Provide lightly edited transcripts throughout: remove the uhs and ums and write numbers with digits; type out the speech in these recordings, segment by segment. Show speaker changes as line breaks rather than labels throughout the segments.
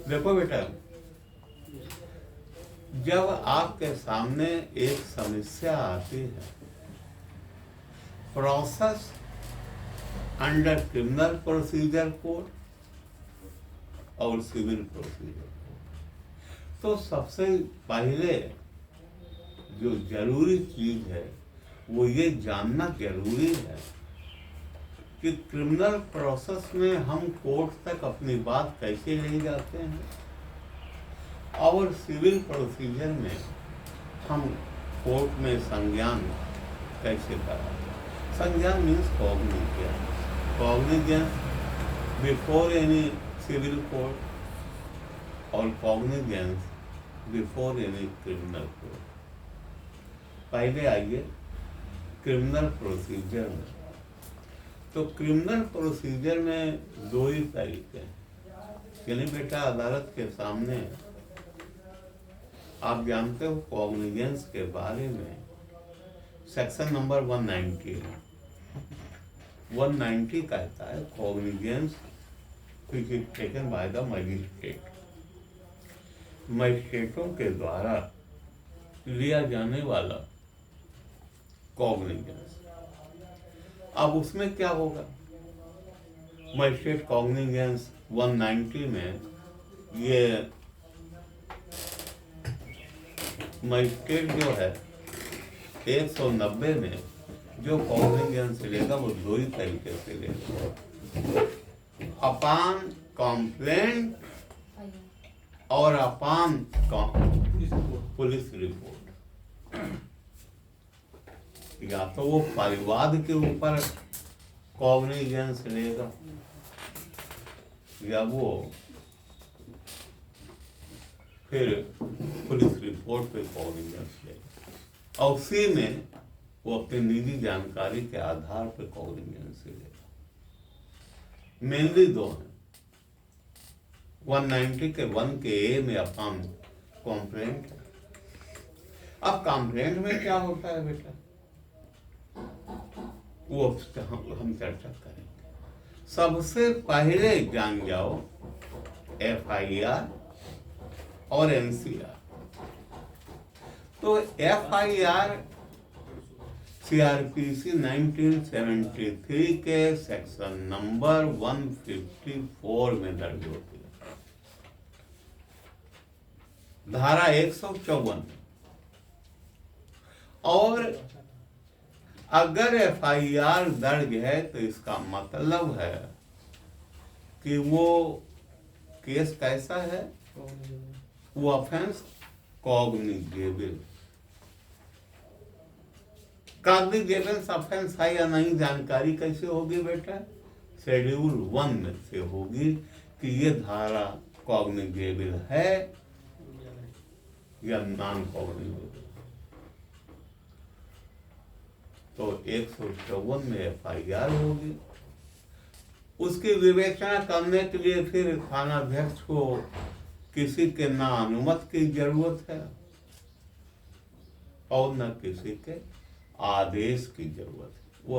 देखो बेटा, जब आपके सामने एक समस्या आती है, process under criminal procedure code और सिविल प्रोसीजर कोड, तो सबसे पहले जो जरूरी चीज है वो ये जानना जरूरी है कि क्रिमिनल प्रोसेस में हम कोर्ट तक अपनी बात कैसे ले जाते हैं और सिविल प्रोसीजर में हम कोर्ट में संज्ञान कैसे कराते हैं। संज्ञान means cognizance before any civil court और cognizance before any criminal court. पहले आइए क्रिमिनल प्रोसीजर में। तो क्रिमिनल प्रोसीजर में दो ही तरीके हैं, यानी बेटा अदालत के सामने आप जानते हो कॉग्निजेंस के बारे में सेक्शन नंबर 190 है। 190 कहता है cognizance which is taken by the magistrate, मजिस्ट्रेटों के द्वारा लिया जाने वाला कॉग्निजेंस। अब उसमें क्या होगा, मजिस्ट्रेट कॉग्निजेंस 190 में ये मजिस्ट्रेट जो है 190 में जो कॉग्निजेंस लेगा वो दो ही तरीके से लेगा, अपॉन कंप्लेंट और अपॉन पुलिस रिपोर्ट। या तो वो परिवाद के ऊपर कॉग्निजेंस लेगा या वो फिर पुलिस रिपोर्ट पे कॉग्निजेंस लेगा और उसी में वो अपनी निजी जानकारी के आधार पर कॉग्निजेंस लेगा। मेनली दो हैं, 190 के 1 के ए में अपॉन कंप्लेंट। अब कंप्लेंट में क्या होता है बेटा, वो हम चर्चा करेंगे। सबसे पहले जान जाओ FIR और NCR। तो FIR CRPC 1973 के सेक्शन नंबर 154 में दर्ज होती है, धारा 154। और अगर FIR दर्ज है तो इसका मतलब है कि वो केस कैसा है, वो ऑफेंस कॉग्निजेबल। कॉग्निजेबल ऑफेंस है या नहीं, जानकारी कैसे होगी बेटा, शेड्यूल 1 में से होगी कि ये धारा कॉग्निजेबल है या नॉन कॉग्निजेबल। तो 154 में FIR होगी। उसकी विवेचना करने के लिए फिर थानाध्यक्ष को किसी के ना अनुमति की जरूरत है और न किसी के आदेश की जरूरत है। वो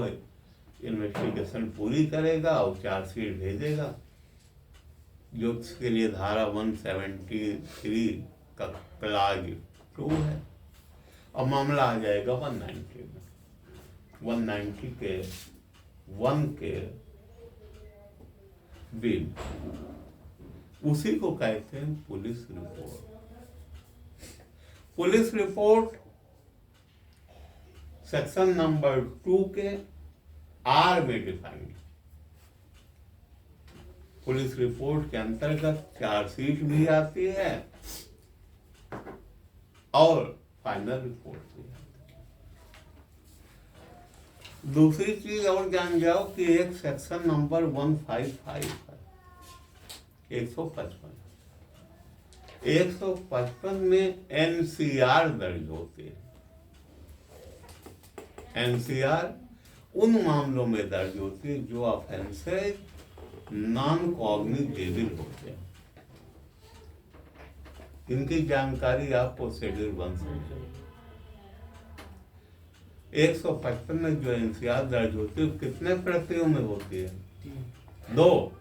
इन्वेस्टिगेशन पूरी करेगा और चार्जशीट भेजेगा, जो इसके लिए धारा 173 का क्लाज 2 है, और मामला आ जाएगा 190 में। 190 के 1 के बिल, उसी को कहते हैं police report. Police report section number 2 के R में डिफाइंड। पुलिस रिपोर्ट के अंतर्गत चार्जशीट भी आती है और फाइनल रिपोर्ट भी आती है। दूसरी चीज और जान जाओ कि एक सेक्शन नंबर 155 है, 155। 155 में NCR दर्ज होती है। NCR उन मामलों में दर्ज होती है जो ऑफेंसेज नॉन कॉग्निजेबल होते हैं। इनकी जानकारी आपको शेड्यूल 1 से मिलेगी। 155 में जो NCR दर्ज होती है कितने प्रतियों में होती है, 2।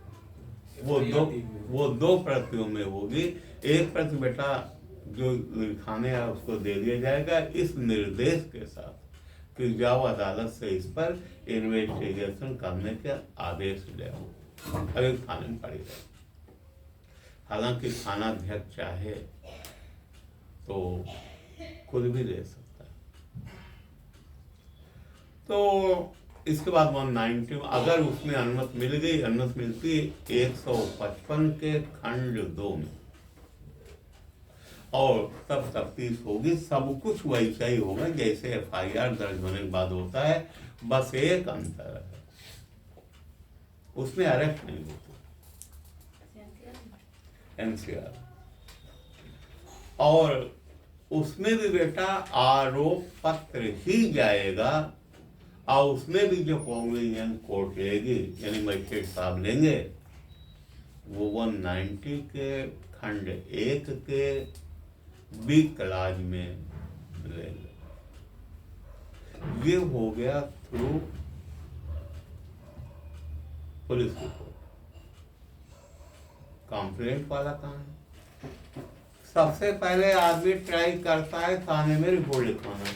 वो दो प्रतियों में होगी। एक प्रति बेटा जो लिखाने है उसको दे दिया जाएगा इस निर्देश के साथ कि जाओ अदालत से इस पर इन्वेस्टिगेशन करने के आदेश ले आओ। अभी थाने में पड़ी रहे। हालांकि थानाध्यक्ष चाहे तो खुद भी ले सकता है। तो इसके बाद 190 अगर उसमें अनुमति मिल गई, अनुमति मिलती 155 के खंड 2 में, और तब तफ्तीश होगी। सब कुछ वैसा ही होगा जैसे FIR दर्ज होने के बाद होता है, बस एक अंतर है उसमें अरेस्ट नहीं होती, NCR। और उसमें भी बेटा आरोप पत्र ही जाएगा, और उसमें भी जो कॉग्निजेंस कोर्ट लेगी यानी मजिस्ट्रेट साहब लेंगे वो 190 के खंड 1 के बी क्लाज में लेंगे। ये हो गया थ्रू पुलिस रिपोर्ट। कंप्लेंट वाला कहाँ है? सबसे पहले आदमी ट्राई करता है थाने में रिपोर्ट लिखवाना,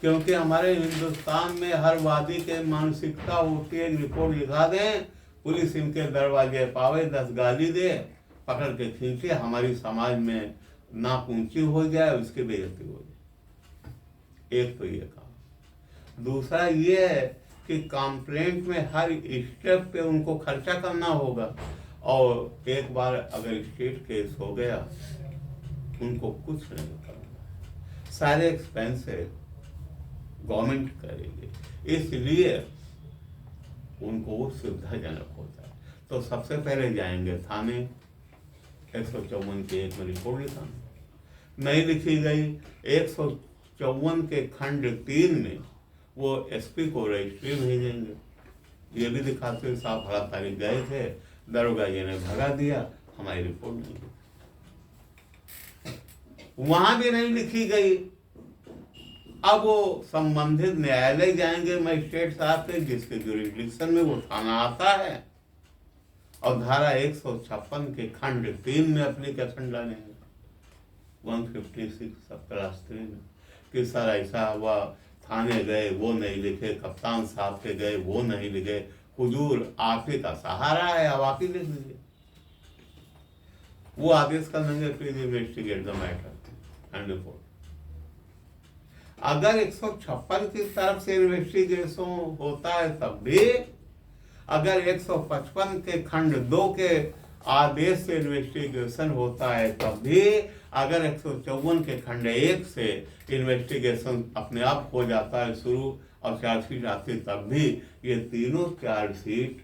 क्योंकि हमारे हिंदुस्तान में हर वादी के मानसिकता होती है रिपोर्ट लिखा दें, पुलिस इनके दरवाजे पावे, 10 गाली दे, पकड़ के खींचे, हमारी समाज में नाक ऊंची हो जाए, उसकी बेइज्जती हो जाए। एक तो ये काम। दूसरा ये है कि कंप्लेंट में हर स्टेप पे उनको खर्चा करना होगा, और एक बार अगर स्टेट केस हो गया उनको कुछ नहीं करना, सारे एक्सपेंसेस गवर्नमेंट करेगी, इसलिए उनको वो सुविधाजनक होता है। तो सबसे पहले जाएंगे थाने, 154 के 1 में रिपोर्ट लिखाना, नहीं लिखी गई 154 के खंड 3 में वो SP को रजिस्ट्री भेजेंगे, ये भी दिखाते हुए साहब फला तारीख गए थे, दरोगा जी ने भगा दिया, हमारी रिपोर्ट नहीं लिखी। वहां भी नहीं लिखी गई, अब वो संबंधित न्यायालय जाएंगे मजिस्ट्रेट साहब के, जिसके जुरिस्डिक्शन में वो थाना आता है, और धारा 156 के खंड 3 में एप्लीकेशन डालेंगे 156 सब क्लास 3 में कि सर ऐसा हुआ, थाने गए वो नहीं लिखे, कप्तान साहब के गए वो नहीं लिखे, हुजूर आप ही का सहारा है, अब आप ही लिख लीजिए। वो आदेश कर देंगे please investigate the matter and report. अगर 156 की तरफ से इन्वेस्टिगेशन होता है तब भी, अगर 155 के खंड 2 के आदेश से इन्वेस्टिगेशन होता है तब भी, अगर 154 के खंड 1 से इन्वेस्टिगेशन अपने आप हो जाता है शुरू और चार्जशीट आती तब भी, ये तीनों चार्जशीट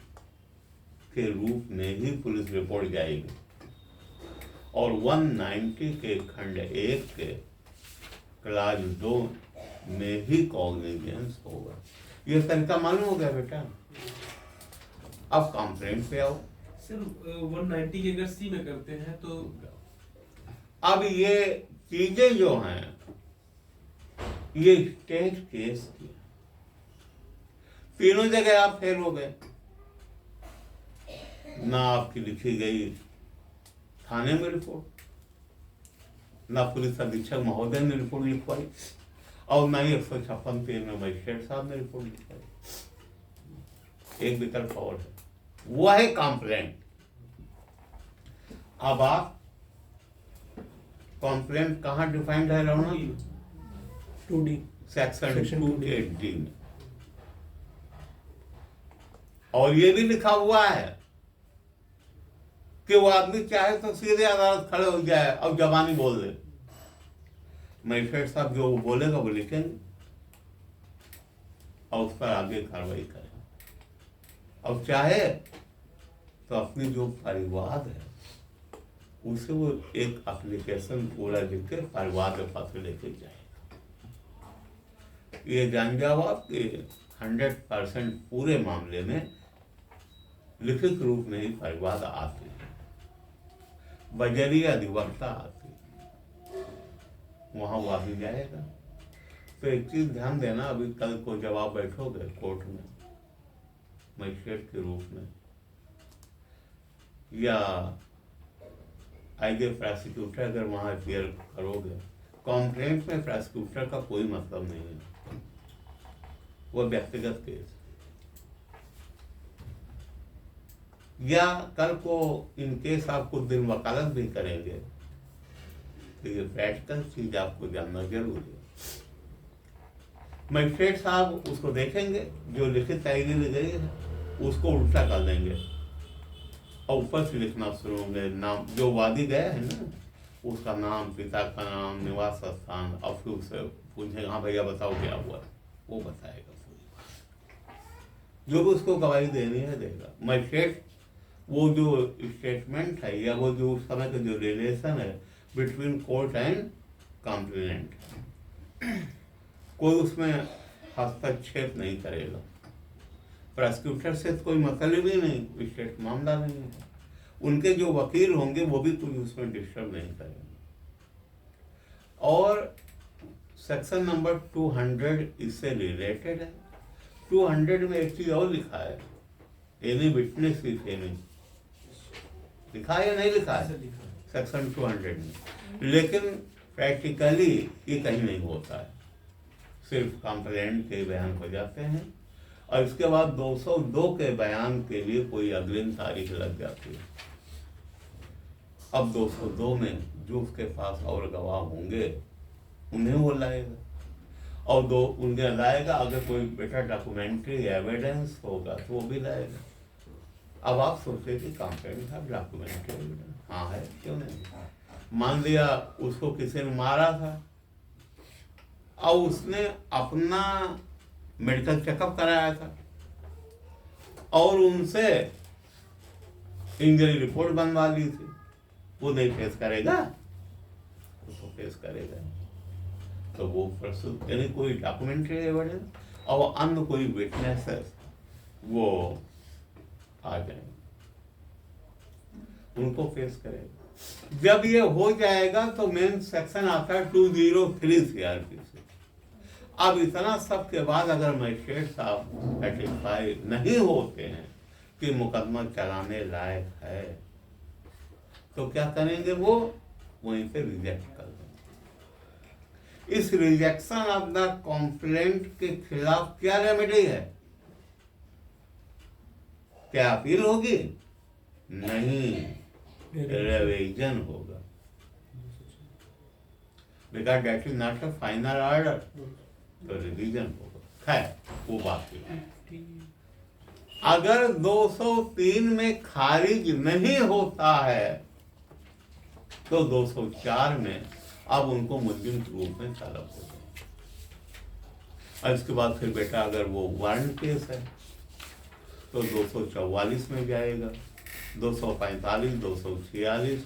के रूप में ही पुलिस रिपोर्ट जाएगी, और 190 के खंड 1 के क्लास 2 में ही कॉग्निजेंस होगा। ये तरीका मालूम हो गया बेटा। अब कंप्लेंट पे आओ।
सर 190 के अगर C में करते हैं तो
अब ये चीजें जो हैं ये स्टेट केस की, तीनों जगह आप फेल हो गए, ना आपकी लिखी गई थाने में रिपोर्ट, ना पुलिस अधीक्षक महोदय ने रिपोर्ट लिखवाई, और ना ही 156 में मजिस्ट्रेट साहब ने रिपोर्ट लिखवाई। एक विकल्प और है, वो है कंप्लेंट। अब आप कंप्लेंट कहाँ डिफाइंड है रौनक?
2D
सेक्शन 2 के D में, और ये भी लिखा हुआ है कि वो आदमी चाहे तो सीधे अदालत खड़े हो जाए और जबानी बोल दे, मजिस्ट्रेट साहब जो बोलेगा वो लिखेंगे और उस पर आगे कार्रवाई करें, और चाहे तो अपनी जो परिवाद है उसे वो एक एप्लीकेशन पूरा लिख के परिवाद पत्र लेके जाएगा। ये जान जाओ आप कि 100% पूरे मामले में लिखित रूप में ही परिवाद आती है, बजरीय अधिवक्ता आती है, वहाँ वो भी जाएगा। तो एक चीज ध्यान देना, अभी कल को जब आप बैठोगे कोर्ट में मजिस्ट्रेट के रूप में, या एज ए प्रोसिक्यूटर अगर वहाँ अपियर करोगे, कंप्लेंट में प्रोसिक्यूटर का कोई मतलब नहीं है, वो व्यक्तिगत केस। या कल को इन केस आप कुछ दिन वकालत भी करेंगे तो ये प्रैक्टिकल चीज आपको जानना जरूरी है। मजिस्ट्रेट साहब उसको देखेंगे, जो लिखित तहरीर ली गई है उसको उल्टा कर देंगे और ऊपर से लिखना शुरू होंगे, नाम जो वादी गया है ना उसका नाम, पिता का नाम, निवास स्थान, और फिर उससे पूछेंगे हाँ भैया बताओ क्या हुआ, वो बताएगा पूरी बात। जो भी उसको गवाही देनी है देगा। मजिस्ट्रेट वो जो स्टेटमेंट है या वो जो उस समय का जो रिलेशन है बिटवीन कोर्ट एंड कंप्लेनेंट, कोई उसमें हस्तक्षेप नहीं करेगा। प्रोसिक्यूटर से तो कोई मतलब ही नहीं, स्टेट मामला नहीं है। उनके जो वकील होंगे वो भी कोई उसमें डिस्टर्ब नहीं करेंगे। और सेक्शन नंबर 200 इससे रिलेटेड है। 200 में एक चीज और लिखा है, एनी विटनेस इफ एनी, लिखा है या नहीं लिखा है सेक्शन 200 में, लेकिन प्रैक्टिकली ये कहीं नहीं होता है, सिर्फ कंप्लेंट के बयान हो जाते हैं और इसके बाद 202 के बयान के लिए कोई अग्रिम तारीख लग जाती है। अब 202 में जो उसके पास और गवाह होंगे उन्हें वो लाएगा, और दो उनके लाएगा, अगर कोई बेटा डॉक्यूमेंट्री एविडेंस होगा तो वो भी लाएगा। अब आप सोचते कि कंप्लेंट था डॉक्यूमेंट्री एविडेंस, हाँ है, क्यों नहीं। मान लिया उसको किसी ने मारा था और उसने अपना मेडिकल चेकअप कराया था और उनसे इंजरी रिपोर्ट बनवा ली थी, वो नहीं फेस करेगा, उसको फेस करेगा। तो वो प्रस्तुत यानी कोई डॉक्यूमेंट्री एविडेंस और अन्य कोई विटनेसेस वो आ जाएंगे, उनको फेस करेगा। जब ये हो जाएगा तो मेन सेक्शन आता है 203 CRPC से। अब इतना सब के बाद अगर मजिस्ट्रेट साहब सेटिस्फाई नहीं होते हैं कि मुकदमा चलाने लायक है तो क्या करेंगे, वो वहीं पे रिजेक्ट कर देंगे। इस रिजेक्शन ऑफ द कंप्लेंट के खिलाफ क्या रेमेडी है? क्या अपील होगी? नहीं, रिवीजन होगा, because that is not a final order, तो रिवीजन होगा। खैर वो बात है। अगर 203 में खारिज नहीं होता है तो 204 में अब उनको मुलजिम के रूप में तलब हो जाए। और इसके बाद फिर बेटा अगर वो वारंट केस है तो 244 में जाएगा, 245, 246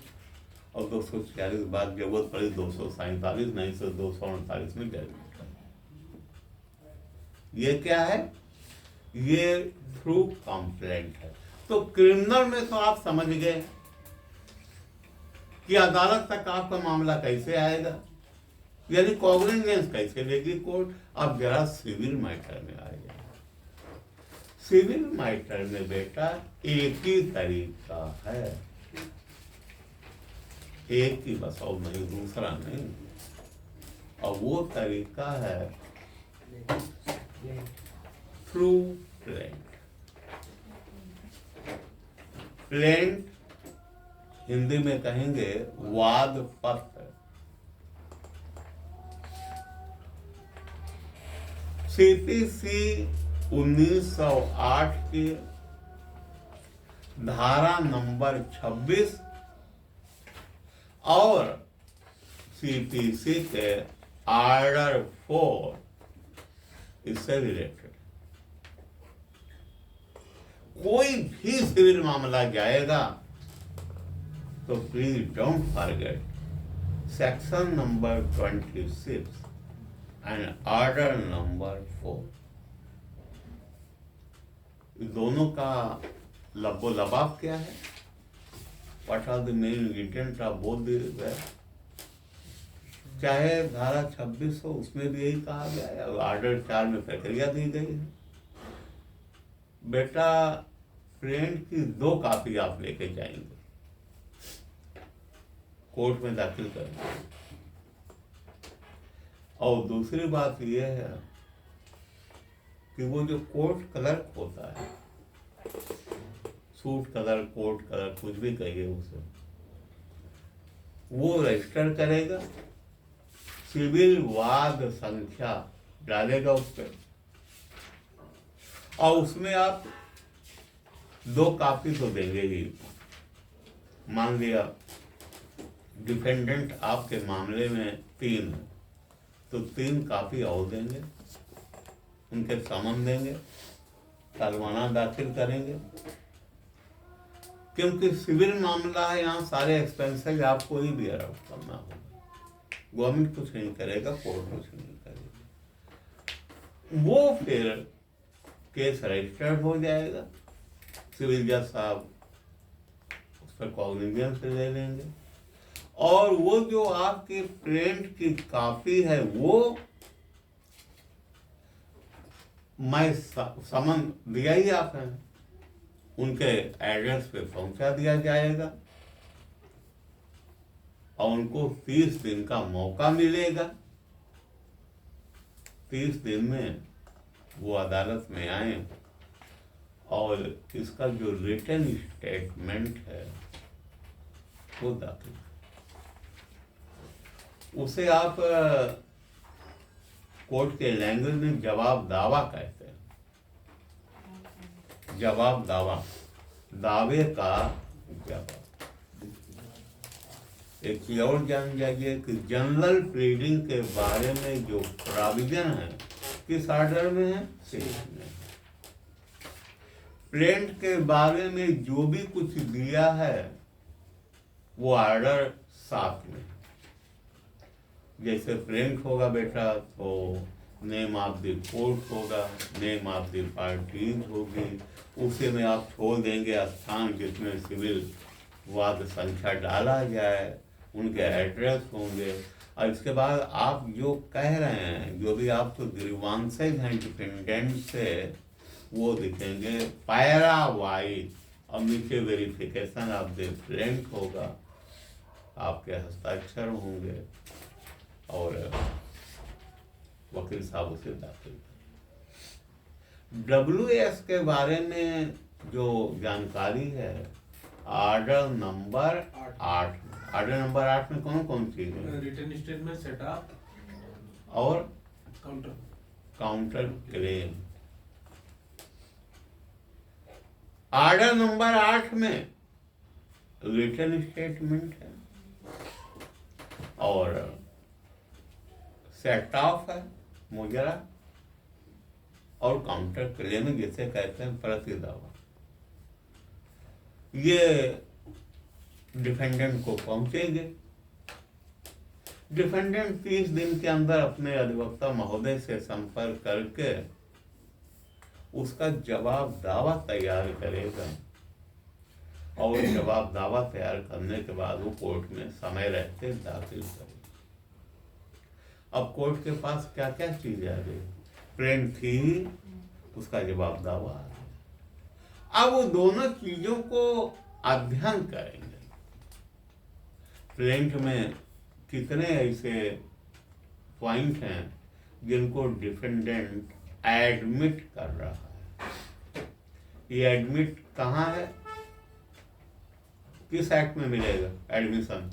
और 246 के बाद जरूरत पड़ी 247, नहीं तो 239 में जाएगा। ये क्या है? ये थ्रू कंप्लेंट है। तो क्रिमिनल में तो आप समझ गए कि अदालत तक आपका मामला कैसे आएगा, यानी कॉग्निजेंस कैसे लेगी कोर्ट। अब जरा सिविल मैटर में आएगा। सिविल मैटर में बेटा एक ही तरीका है, एक ही बस और नहीं, दूसरा नहीं। और वो तरीका है थ्रू प्लेंट। प्लेंट हिंदी में कहेंगे वाद पत्र। CPC 1908 की धारा नंबर 26 और CPC के ऑर्डर 4 इससे रिलेटेड कोई भी सिविल मामला जाएगा तो please don't forget section number 26 and order number 4। दोनों का लबो लबाब क्या है? What are the main intent of both the, चाहे धारा 26 हो उसमें भी यही कहा गया है और ऑर्डर 4 में प्रक्रिया दी गई है। बेटा प्लेंट की 2 कॉपी आप लेके जाएंगे, कोर्ट में दाखिल करेंगे। और दूसरी बात यह है कि वो जो कोर्ट क्लर्क होता है, सूट कलर, कोट कलर, कुछ भी कहिए उसे, वो रजिस्टर करेगा, सिविल वाद संख्या डालेगा उस पर, और उसमें आप 2 कॉपी तो देंगे ही। मान लिया डिफेंडेंट आपके मामले में 3 है, तो 3 कॉपी और देंगे, उनके समन देंगे, परवाना दाखिल करेंगे। क्योंकि सिविल मामला है, यहाँ सारे एक्सपेंसेस आपको ही बियर आउट करना होगा। गवर्नमेंट कुछ नहीं करेगा, कोर्ट कुछ नहीं करेगा। वो फिर केस रजिस्टर्ड हो जाएगा, सिविल जज साहब उस पर कॉग्निजेंस ले लेंगे, और वो जो आपकी प्रिंट की कॉपी है वो मैं समन दिया ही आपने, उनके एड्रेस पे पहुंचा दिया जाएगा, और उनको 30 दिन का मौका मिलेगा। 30 दिन में वो अदालत में आए और इसका जो रिटन स्टेटमेंट है वो दाखिल, उसे आप कोर्ट के लैंग्वेज में जवाब दावा कहते हैं। जवाब दावा, दावे का जवाब। एक चीज और जान जाइए कि जनरल प्लीडिंग के बारे में जो प्रोविजन है, किस ऑर्डर में है? 6 में। प्लेंट के बारे में जो भी कुछ दिया है वो ऑर्डर 7 में। जैसे प्लेंट होगा बेटा तो नेम ऑफ द कोर्ट होगा, नेम ऑफ द पार्टीज होगी, उसे में आप छोड़ देंगे स्थान जिसमें सिविल वाद संख्या डाला जाए, उनके एड्रेस होंगे, और इसके बाद आप जो कह रहे हैं, जो भी आपको ग्रीवांसेज हैं डिपेंडेंट से, वो दिखेंगे पैरा वाइज, और नीचे वेरिफिकेशन ऑफ द प्लेंट होगा, आपके हस्ताक्षर होंगे, और वकील साहब उसे दाखिल करें। WS के बारे में जो जानकारी है, ऑर्डर नंबर 8। ऑर्डर नंबर 8 में कौन कौन चीज है?
रिटर्न स्टेटमेंट, सेटअप
और
काउंटर
क्लेम। ऑर्डर नंबर 8 में रिटर्न स्टेटमेंट है और सेट ऑफ है, मुजरा, और काउंटर क्लेम जिसे कहते हैं प्रति दावा। ये डिफेंडेंट को पहुंचेंगे। डिफेंडेंट 30 दिन के अंदर अपने अधिवक्ता महोदय से संपर्क करके उसका जवाब दावा तैयार करेगा, और जवाब दावा तैयार करने के बाद वो कोर्ट में समय रहते दाखिल करेगा। अब कोर्ट के पास क्या क्या चीज आ गई? प्रिंट थी, उसका जवाब दावा आ गया। अब वो दोनों चीजों को अध्ययन करेंगे। प्रिंट में कितने ऐसे पॉइंट हैं जिनको डिफेंडेंट एडमिट कर रहा है। ये एडमिट कहाँ है, किस एक्ट में मिलेगा एडमिशन?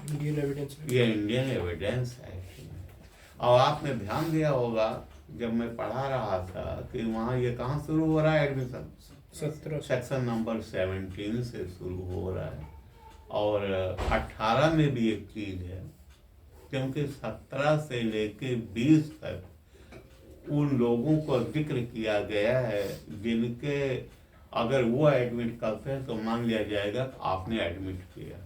Indian evidence.
ये इंडियन एविडेंस एक्ट में। और आपने ध्यान दिया होगा जब मैं पढ़ा रहा था कि वहाँ ये कहाँ शुरू हो रहा है एडमिशन?
17
सेक्शन नंबर 17 से शुरू हो रहा है, और 18 में भी एक चीज है, क्योंकि 17 से लेके 20 तक उन लोगों को जिक्र किया गया है जिनके अगर वो एडमिट करते हैं तो मान लिया जाएगा कि आपने एडमिट किया।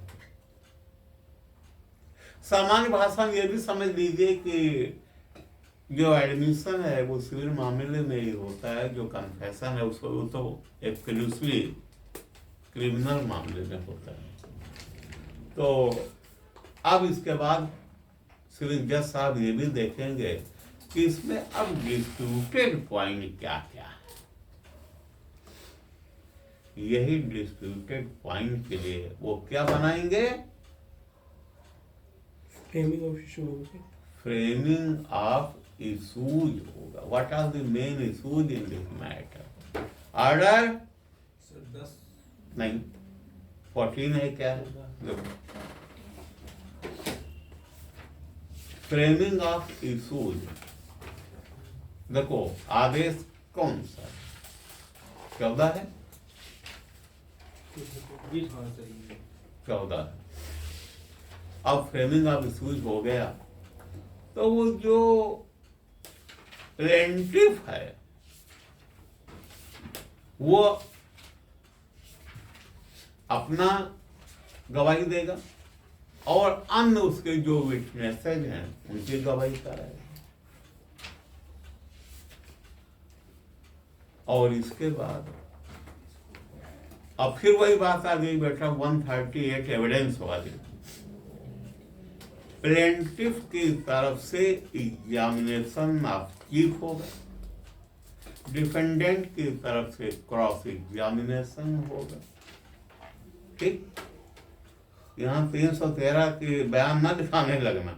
सामान्य भाषा में ये भी समझ लीजिए कि जो एडमिशन है वो सिविल मामले में ही होता है, जो कन्फेशन है उसको वो तो एक्सक्लूसिवली क्रिमिनल मामले में होता है। तो अब इसके बाद सिविल जज साहब ये भी देखेंगे कि इसमें अब डिस्प्यूटेड पॉइंट क्या क्या है। यही डिस्प्यूटेड पॉइंट के लिए वो क्या बनाएंगे?
फ्रेमिंग ऑफ इशू होगा।
फ्रेमिंग ऑफ इशूज होगा। What are the main issues in this matter? Order
sir 10
नहीं, 14 है क्या? Framing of issues. देखो आदेश कौन सा 14 है? 14 है। अब फ्रेमिंग ऑफ इशूज हो गया तो वो जो प्लेंटिफ है वो अपना गवाही देगा और अन्य उसके जो विटनेसेज हैं उनकी गवाही कराएगा। और इसके बाद अब फिर वही बात आ गई बेटा 138 एविडेंस वाली। प्लेंटिफ की तरफ से एग्जामिनेशन ऑफ चीफ होगा, डिफेंडेंट की तरफ से क्रॉस एग्जामिनेशन होगा। ठीक, यहाँ 313 के बयान न दिखाने लगना,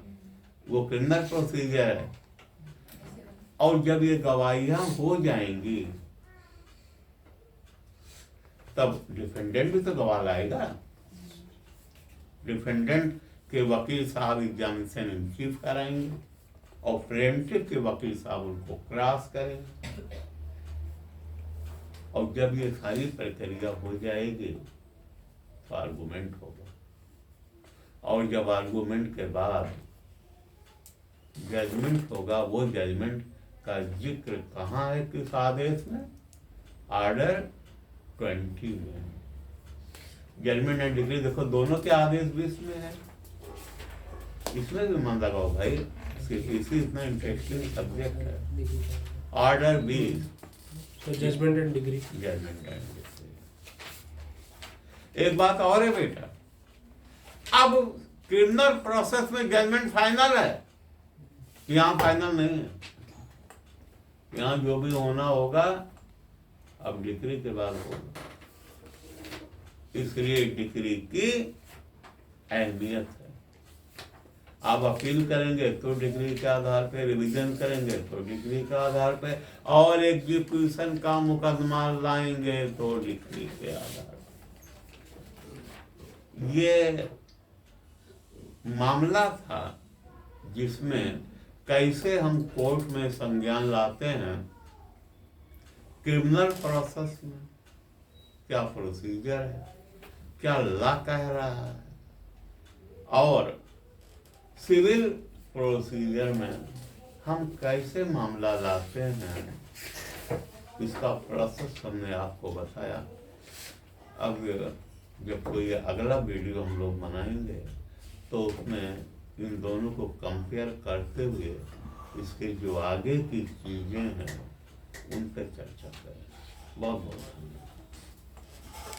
वो क्रिमिनल प्रोसीजर है। और जब ये गवाहियां हो जाएंगी तब डिफेंडेंट भी तो गवाह लाएगा। डिफेंडेंट के वकील साहब एग्जामिनेशन इन चीफ कराएंगे और प्लेंटिफ के वकील साहब उनको क्रॉस करेंगे। और जब ये सारी प्रक्रिया हो जाएगी तो आर्गूमेंट होगा। और जब आर्गूमेंट के बाद जजमेंट होगा, वो जजमेंट का जिक्र कहाँ है किस आदेश में? ऑर्डर 20 में। जजमेंट एंड डिग्री देखो दोनों के आदेश भी इसमें है। इसमें भी मन लगाओ भाई, इसी इतना इंटरेस्टिंग सब्जेक्ट है। ऑर्डर 20
तो judgment and decree.
Judgment and decree. एक बात और है बेटा, अब क्रिमिनल प्रोसेस में जजमेंट फाइनल है, यहाँ फाइनल नहीं है। यहाँ जो भी होना होगा अब डिग्री के बाद होगा। इसलिए डिग्री की अहमियत है। आप अपील करेंगे तो डिग्री के आधार पे, रिवीजन करेंगे तो डिग्री के आधार पे, और एग्जीक्यूशन का मुकदमा लाएंगे तो डिग्री के आधार पे। ये मामला था जिसमें कैसे हम कोर्ट में संज्ञान लाते हैं, क्रिमिनल प्रोसेस में क्या प्रोसीजर है, क्या लॉ कह रहा है, और सिविल प्रोसीजर में हम कैसे मामला लाते हैं, इसका प्रोसेस हमने आपको बताया। अब जब कोई अगला वीडियो हम लोग बनाएंगे तो उसमें इन दोनों को कंपेयर करते हुए इसके जो आगे की चीज़ें हैं उन पर चर्चा करें। बहुत बहुत धन्यवाद।